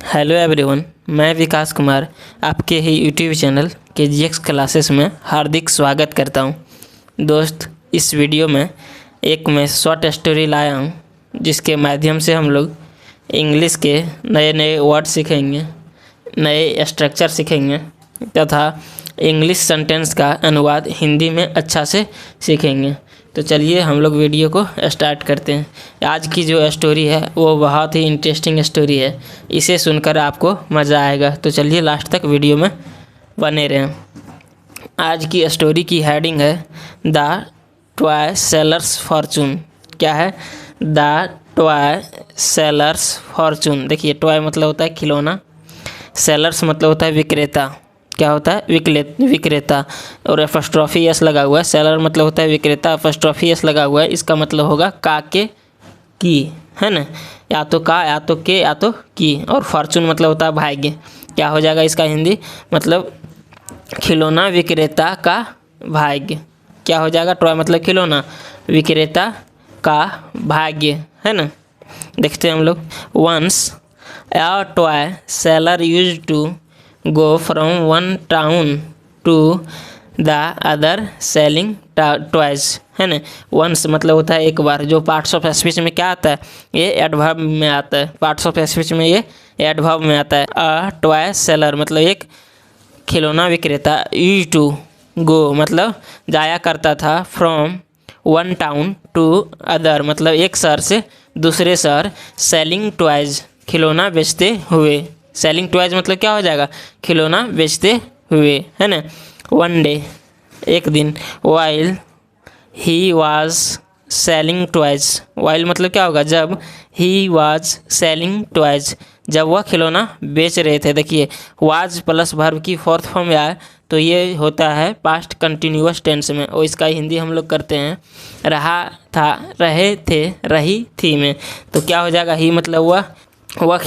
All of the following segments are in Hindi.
हेलो एवरीवन, मैं विकास कुमार आपके ही यूट्यूब चैनल KGX क्लासेस में हार्दिक स्वागत करता हूं। दोस्त, इस वीडियो में मैं शॉर्ट स्टोरी लाया हूं, जिसके माध्यम से हम लोग इंग्लिश के नए नए वर्ड सीखेंगे, नए स्ट्रक्चर सीखेंगे तथा इंग्लिश सेंटेंस का अनुवाद हिंदी में अच्छा से सीखेंगे। तो चलिए हम लोग वीडियो को स्टार्ट करते हैं। आज की जो स्टोरी है वो बहुत ही इंटरेस्टिंग स्टोरी है, इसे सुनकर आपको मज़ा आएगा। तो चलिए लास्ट तक वीडियो में बने रहें। आज की स्टोरी की हेडिंग है द टॉय सेलर्स फॉर्चून। क्या है? The toy sellers Fortune. देखिए, टॉय मतलब होता है खिलौना, सेलर्स मतलब होता है विक्रेता। क्या होता है? विक्रेता। और एपॉस्ट्रोफी एस लगा हुआ है। सेलर मतलब होता है विक्रेता, एपॉस्ट्रोफी एस लगा हुआ है। इसका मतलब होगा का के की, है ना? या तो का, या तो के, या तो की। और फॉर्चून मतलब होता है भाग्य। क्या हो जाएगा इसका हिंदी मतलब? खिलौना विक्रेता का भाग्य। क्या हो जाएगा? टॉय मतलब खिलौना, विक्रेता का भाग्य, है ना? देखते हैं हम लोग। Once a toy seller used to go from one town to the other selling toys, है ना? वंस मतलब होता है एक बार। जो पार्ट्स ऑफ स्पीच में क्या आता है? ये एडवर्ब में आता है। पार्ट्स ऑफ स्पीच में ये एडवर्ब में आता है। अ टॉय सेलर मतलब एक खिलौना विक्रेता, यूज्ड टू गो मतलब जाया करता था, from one town to other मतलब एक शहर से दूसरे शहर, सेलिंग टॉयज खिलौना बेचते हुए। सेलिंग टॉयज मतलब क्या हो जाएगा? खिलौना बेचते हुए, है ना? वन डे एक दिन, while he was selling toys. While मतलब क्या होगा? जब। ही वाज सेलिंग टॉयज जब वह खिलौना बेच रहे थे। देखिए, वाज प्लस वर्ब की फोर्थ फॉर्म में आए तो ये होता है पास्ट कंटिन्यूअस टेंस में, और इसका हिंदी हम लोग करते हैं रहा था, रहे थे, रही थी में। तो क्या हो जाएगा? ही मतलब वह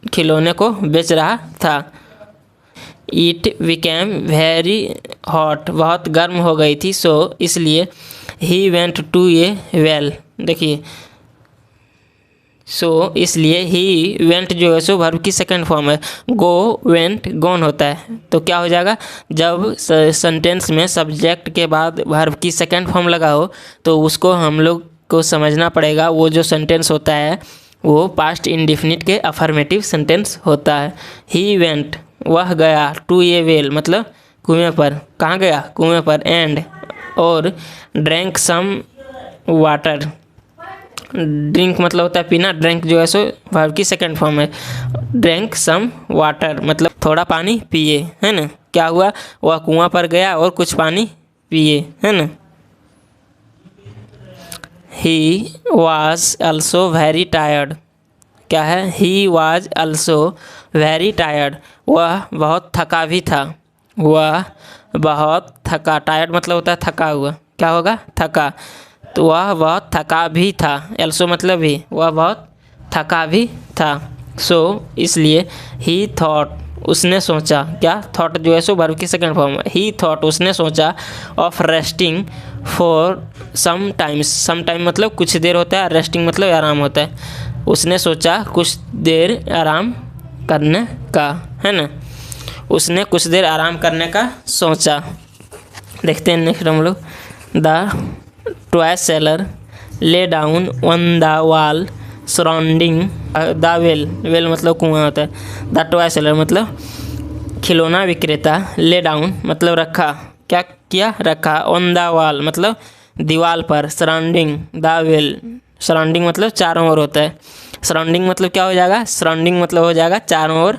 खिलौने को बेच रहा था। इट बिकेम वेरी हॉट बहुत गर्म हो गई थी, सो इसलिए he went to a well. देखिए, सो इसलिए ही वेंट जो है सो वर्ब की सेकंड फॉर्म है। गो, वेंट, गॉन होता है। तो क्या हो जाएगा? जब सेंटेंस में सब्जेक्ट के बाद वर्ब की सेकंड फॉर्म लगा हो तो उसको हम लोग को समझना पड़ेगा। वो जो सेंटेंस होता है वो पास्ट इंडिफिनिट के अफर्मेटिव सेंटेंस होता है। ही वेंट वह गया, टू ए वेल मतलब कुएं पर। कहाँ गया? कुएं पर। एंड और ड्रैंक सम वाटर। ड्रिंक मतलब होता है पीना, ड्रैंक जो है सो वर्ब की सेकंड फॉर्म है। ड्रैंक सम वाटर मतलब थोड़ा पानी पिए, है ना? क्या हुआ? वह कुआं पर गया और कुछ पानी पिए, है ना? He was also very tired। क्या है? He was also very tired वह बहुत थका भी था। वह बहुत थका, टायर्ड मतलब होता है थका हुआ। क्या होगा? थका। तो वह बहुत थका भी था। also मतलब भी, वह बहुत थका भी था। सो इसलिए he thought उसने सोचा। क्या? थॉट जो है सो वर्ब की सेकंड फॉर्म है। ही थॉट उसने सोचा, of resting for some times. Some time मतलब कुछ देर होता है, रेस्टिंग मतलब आराम होता है। उसने सोचा कुछ देर आराम करने का, है ना? उसने कुछ देर आराम करने का सोचा। देखते हैं नेक्स्ट हम लोग। The toy seller lay down on the wall surrounding the well. Well मतलब कुआं होता है। द टॉय सेलर मतलब खिलौना विक्रेता, ले डाउन मतलब रखा। क्या किया? रखा। ऑन द वॉल मतलब दीवार पर। सराउंडिंग द वेल, सराउंडिंग मतलब चारों ओर होता है। सराउंडिंग मतलब क्या हो जाएगा? सराउंडिंग मतलब हो जाएगा चारों ओर।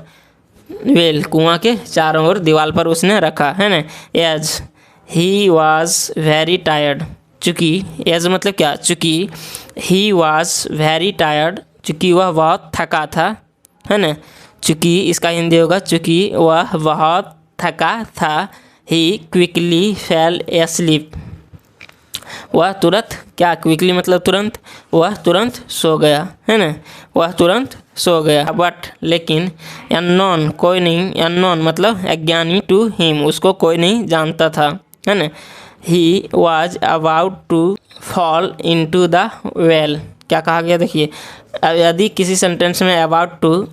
वेल कुआं के चारों ओर दीवार पर उसने रखा, है ना? As he was very tired चूँकि, एज मतलब क्या? चूँकि ही वाज वेरी टायर्ड चूँकि वह बहुत थका था, है ना? चूँकि इसका हिंदी होगा चूँकि वह बहुत थका था। ही क्विकली फेल एस्लीप वह तुरंत। क्या? क्विकली मतलब तुरंत। वह तुरंत सो गया, है ना? वह तुरंत सो गया। बट लेकिन, अननोन कोई नहीं, अननोन मतलब अज्ञानी, टू हिम उसको कोई नहीं जानता था, है ना? He was about to fall into the well. क्या कहा गया? देखिए, यदि किसी सेंटेंस में अबाउट टू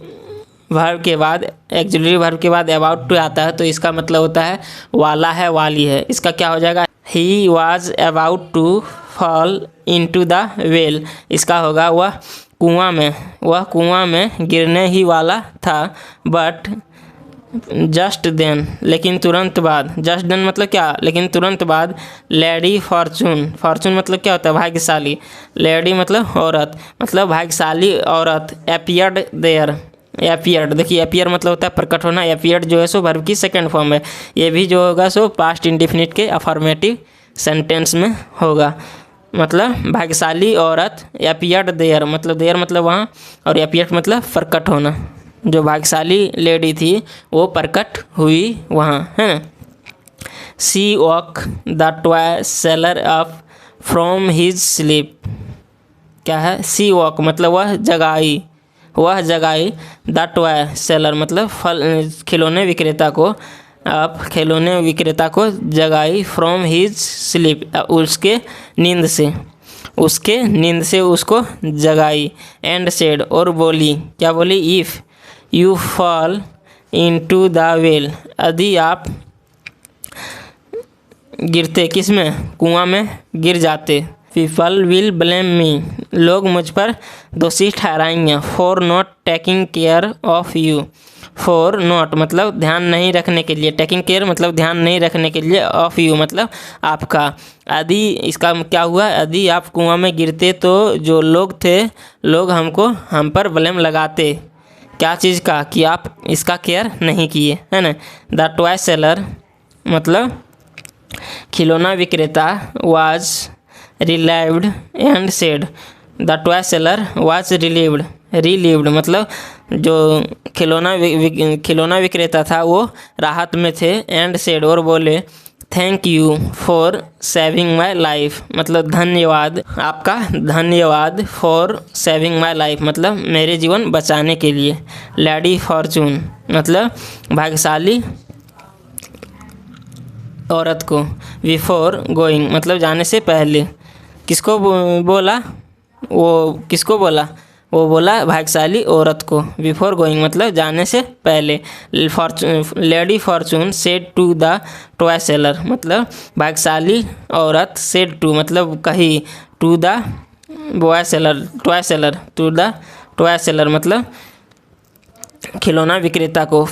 वर्ब के बाद ऑक्सिलरी वर्ब के बाद अबाउट टू आता है तो इसका मतलब होता है वाला है, वाली है। इसका क्या हो जाएगा, he was about to fall into the well. इसका होगा वह कुआं में गिरने ही वाला था, बट जस्ट देन, लेकिन तुरंत बाद, जस्ट देन मतलब क्या, लेकिन तुरंत बाद, लेडी फॉर्चून मतलब क्या होता है, भाग्यशाली। लेडी मतलब औरत, मतलब भाग्यशाली औरत। एपियर्ड देयर, एपियर्ड, देखिए एपियर मतलब होता है प्रकट होना, एपियर्ड जो है सो वर्ब की सेकंड फॉर्म है। ये भी जो होगा सो पास्ट इंडेफिनिट के अफर्मेटिव सेंटेंस में होगा। मतलब भाग्यशाली औरत एपियर्ड देयर, मतलब देयर मतलब वहाँ, और एपियर्ड मतलब प्रकट होना। जो भाग्यशाली लेडी थी वो प्रकट हुई वहाँ, है ना। She woke the toy seller up from his sleep. क्या है, सी वॉक मतलब वह जगाई द टॉय सेलर मतलब खिलौने विक्रेता को, अब खिलौने विक्रेता को जगाई फ्रॉम हिज स्लीप, उसके नींद से उसको जगाई। एंड सेड, और बोली, क्या बोली, if you fall into the well, यदि आप गिरते, किस में, कुआं में गिर जाते। पीपल विल ब्लेम मी, लोग मुझ पर दोषी ठहराएंगे। For not taking care of you, for not मतलब ध्यान नहीं रखने के लिए, टेकिंग केयर मतलब ध्यान नहीं रखने के लिए, ऑफ यू मतलब आपका। यदि इसका क्या हुआ, यदि आप कुआं में गिरते तो जो लोग थे, लोग हम पर ब्लेम लगाते, क्या चीज़ का, कि आप इसका केयर नहीं किए, है ना। द टॉय सेलर मतलब खिलौना विक्रेता, was relieved and said, the toy seller was relieved मतलब जो खिलौना विक्रेता था वो राहत में थे। एंड सेड और बोले, thank you for saving my life मतलब धन्यवाद, आपका धन्यवाद। फॉर सेविंग माई लाइफ मतलब मेरे जीवन बचाने के लिए। लेडी फॉर्चून मतलब भाग्यशाली औरत को। बिफोर गोइंग मतलब जाने से पहले। किसको बोला, वो बोला भाग्यशाली औरत को। बिफोर गोइंग मतलब जाने से पहले। Lady fortune said to the toy seller मतलब भाग्यशाली औरत, सेड टू मतलब कही, टू द टॉय सेलर मतलब खिलौना विक्रेता को।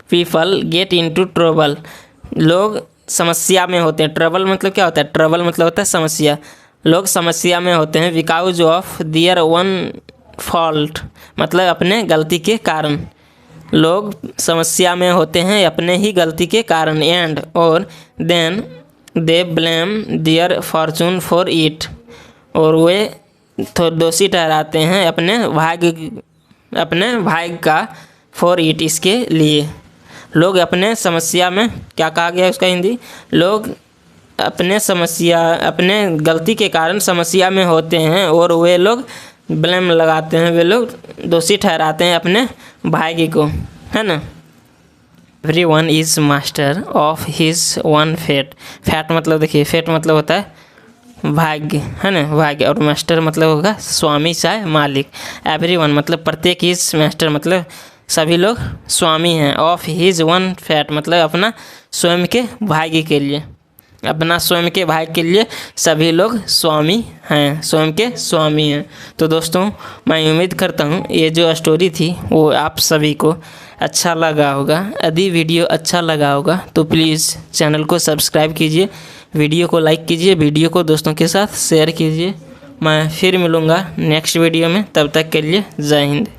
पीपल गेट इनटू ट्रबल, लोग समस्या में होते हैं। ट्रबल मतलब क्या होता है, ट्रबल मतलब होता है समस्या, लोग समस्या में होते हैं। Because of their own fault मतलब अपने गलती के कारण, लोग समस्या में होते हैं अपने ही गलती के कारण। एंड और then they blame their fortune for it, और वे दोषी ठहराते हैं अपने भाग्य का, फॉर इट इसके लिए। लोग अपने समस्या में, क्या कहा गया उसका हिंदी, लोग अपने गलती के कारण समस्या में होते हैं और वे लोग ब्लेम लगाते हैं, वे लोग दोषी ठहराते हैं अपने भाग्य को, है ना। Everyone is master of his own fate. Fat मतलब देखिए, फेट मतलब होता है भाग्य, है ना, भाग्य, और मास्टर मतलब होगा स्वामी चाहे मालिक। एवरीवन मतलब प्रत्येक, इज मास्टर मतलब सभी लोग स्वामी हैं। ऑफ हिज वन फैट मतलब अपना स्वयं के भाग्य के लिए, अपना स्वयं के भाग्य के लिए सभी लोग स्वामी हैं, स्वयं के स्वामी हैं। तो दोस्तों मैं उम्मीद करता हूँ ये जो स्टोरी थी वो आप सभी को अच्छा लगा होगा। यदि वीडियो अच्छा लगा होगा तो प्लीज़ चैनल को सब्सक्राइब कीजिए, वीडियो को लाइक कीजिए, वीडियो को दोस्तों के साथ शेयर कीजिए। मैं फिर मिलूँगा नेक्स्ट वीडियो में, तब तक के लिए जय हिंद।